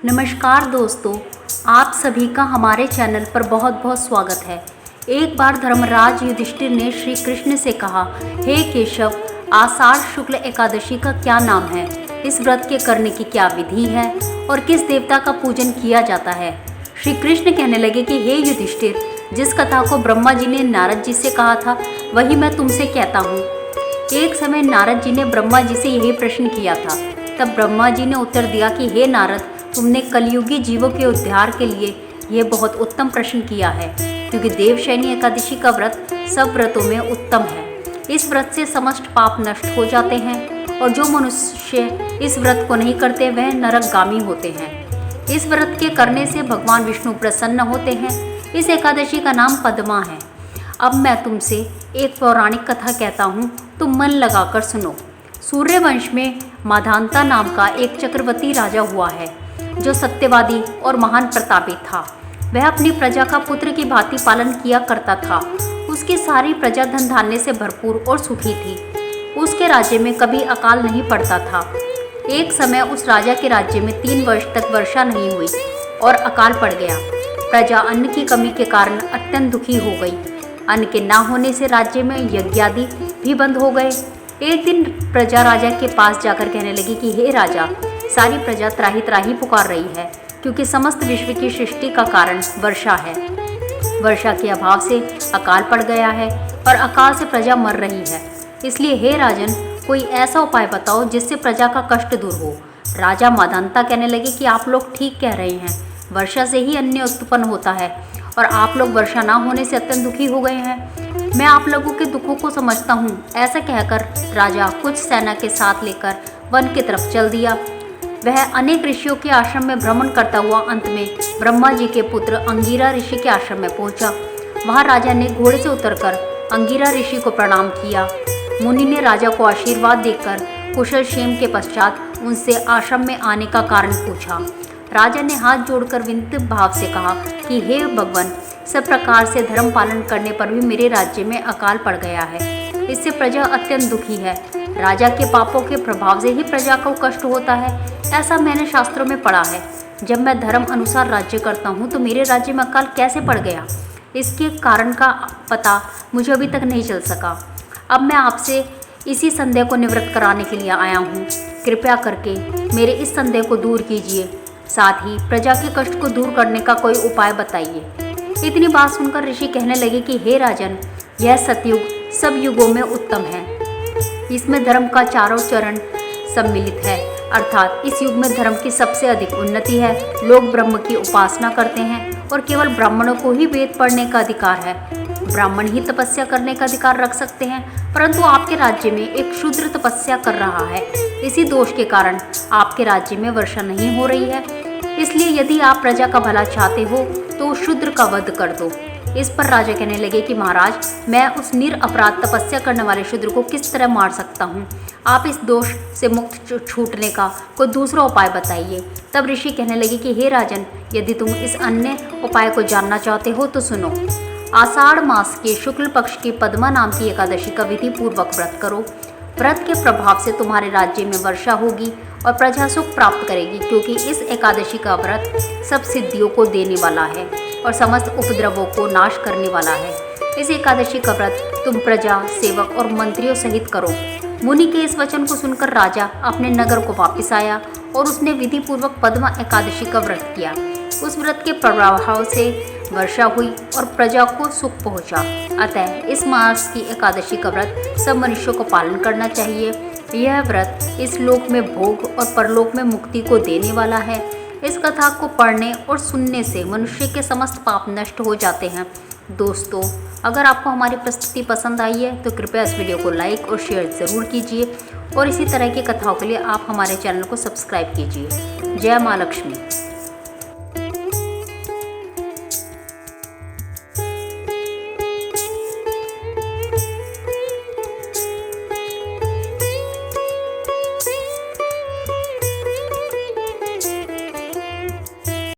नमस्कार दोस्तों, आप सभी का हमारे चैनल पर बहुत बहुत स्वागत है। एक बार धर्मराज युधिष्ठिर ने श्री कृष्ण से कहा, हे केशव, आषाढ़ शुक्ल एकादशी का क्या नाम है? इस व्रत के करने की क्या विधि है और किस देवता का पूजन किया जाता है? श्री कृष्ण कहने लगे कि हे युधिष्ठिर, जिस कथा को ब्रह्मा जी ने नारद जी से कहा था वही मैं तुमसे कहता हूँ। एक समय नारद जी ने ब्रह्मा जी से यही प्रश्न किया था। तब ब्रह्मा जी ने उत्तर दिया कि हे नारद, तुमने कलयुगी जीवों के उद्धार के लिए यह बहुत उत्तम प्रश्न किया है, क्योंकि देवशयनी एकादशी का व्रत सब व्रतों में उत्तम है। इस व्रत से समस्त पाप नष्ट हो जाते हैं और जो मनुष्य इस व्रत को नहीं करते वह नरकगामी होते हैं। इस व्रत के करने से भगवान विष्णु प्रसन्न होते हैं। इस एकादशी का नाम पद्मा है। अब मैं तुमसे एक पौराणिक कथा कहता हूँ, तुम मन लगाकर सुनो। सूर्यवंश में माधांता नाम का एक चक्रवर्ती राजा हुआ है, जो सत्यवादी और महान प्रतापी था। वह अपनी प्रजा का पुत्र की भांति पालन किया करता था। उसकी सारी प्रजा धन धान्य से भरपूर और सुखी थी। उसके राज्य में कभी अकाल नहीं पड़ता था। एक समय उस राजा के राज्य में 3 वर्ष तक वर्षा नहीं हुई और अकाल पड़ गया। प्रजा अन्न की कमी के कारण अत्यंत दुखी हो गई। अन्न के ना होने से राज्य में यज्ञ आदि भी बंद हो गए। एक दिन प्रजा राजा के पास जाकर कहने लगी कि हे राजा, सारी प्रजा त्राही त्राही पुकार रही है, क्योंकि समस्त विश्व की सृष्टि का कारण वर्षा है। वर्षा के अभाव से अकाल पड़ गया है और अकाल से प्रजा मर रही है। इसलिए हे राजन, कोई ऐसा उपाय बताओ जिससे प्रजा का कष्ट दूर हो। राजा माधांता कहने लगे कि आप लोग ठीक कह रहे हैं, वर्षा से ही अन्न उत्पन्न होता है और आप लोग वर्षा ना होने से अत्यंत दुखी हो गए हैं। मैं आप लोगों के दुखों को समझता हूँ। ऐसा कहकर राजा कुछ सेना के साथ लेकर वन की तरफ चल दिया। वह अनेक ऋषियों के आश्रम में भ्रमण करता हुआ अंत में ब्रह्मा जी के पुत्र अंगिरा ऋषि के आश्रम में पहुंचा। वहां राजा ने घोड़े से उतरकर अंगिरा ऋषि को प्रणाम किया। मुनि ने राजा को आशीर्वाद देकर कुशल क्षेम के पश्चात उनसे आश्रम में आने का कारण पूछा। राजा ने हाथ जोड़कर विनम्र भाव से कहा कि हे भगवान, सब प्रकार से धर्म पालन करने पर भी मेरे राज्य में अकाल पड़ गया है। इससे प्रजा अत्यंत दुखी है। राजा के पापों के प्रभाव से ही प्रजा को कष्ट होता है, ऐसा मैंने शास्त्रों में पढ़ा है। जब मैं धर्म अनुसार राज्य करता हूँ तो मेरे राज्य में अकाल कैसे पड़ गया, इसके कारण का पता मुझे अभी तक नहीं चल सका। अब मैं आपसे इसी संदेह को निवृत्त कराने के लिए आया हूँ। कृपया करके मेरे इस संदेह को दूर कीजिए, साथ ही प्रजा के कष्ट को दूर करने का कोई उपाय बताइए। इतनी बात सुनकर ऋषि कहने लगे कि हे राजन, यह सतयुग सब युगों में उत्तम है। इसमें धर्म का चारों चरण सम्मिलित है, अर्थात इस युग में धर्म की सबसे अधिक उन्नति है। लोग ब्रह्म की उपासना करते हैं और केवल ब्राह्मणों को ही वेद पढ़ने का अधिकार है। ब्राह्मण ही तपस्या करने का अधिकार रख सकते हैं, परंतु आपके राज्य में एक शूद्र तपस्या कर रहा है। इसी दोष के कारण आपके राज्य में वर्षा नहीं हो रही है। इसलिए यदि आप प्रजा का भला चाहते हो तो शूद्र का वध कर दो। इस पर राजा कहने लगे कि महाराज, मैं उस निरपराध तपस्या करने वाले शूद्र को किस तरह मार सकता हूँ? आप इस दोष से मुक्त छूटने का कोई दूसरा उपाय बताइए। तब ऋषि कहने लगे कि हे राजन, यदि तुम इस अन्य उपाय को जानना चाहते हो तो सुनो। आषाढ़ मास के शुक्ल पक्ष की पद्मा नाम की एकादशी का विधि पूर्वक व्रत करो। व्रत के प्रभाव से तुम्हारे राज्य में वर्षा होगी और प्रजा सुख प्राप्त करेगी, क्योंकि इस एकादशी का व्रत सब सिद्धियों को देने वाला है और समस्त उपद्रवों को नाश करने वाला है। इस एकादशी का व्रत तुम प्रजा, सेवक और मंत्रियों सहित करो। मुनि के इस वचन को सुनकर राजा अपने नगर को वापस आया और उसने विधि पूर्वक पद्मा एकादशी का व्रत किया। उस व्रत के प्रभाव से वर्षा हुई और प्रजा को सुख पहुंचा। अतः इस मास की एकादशी का व्रत सब मनुष्यों को पालन करना चाहिए। यह व्रत इस लोक में भोग और परलोक में मुक्ति को देने वाला है। इस कथा को पढ़ने और सुनने से मनुष्य के समस्त पाप नष्ट हो जाते हैं। दोस्तों, अगर आपको हमारी प्रस्तुति पसंद आई है तो कृपया इस वीडियो को लाइक और शेयर ज़रूर कीजिए और इसी तरह की कथाओं के लिए आप हमारे चैनल को सब्सक्राइब कीजिए। जय माँ लक्ष्मी।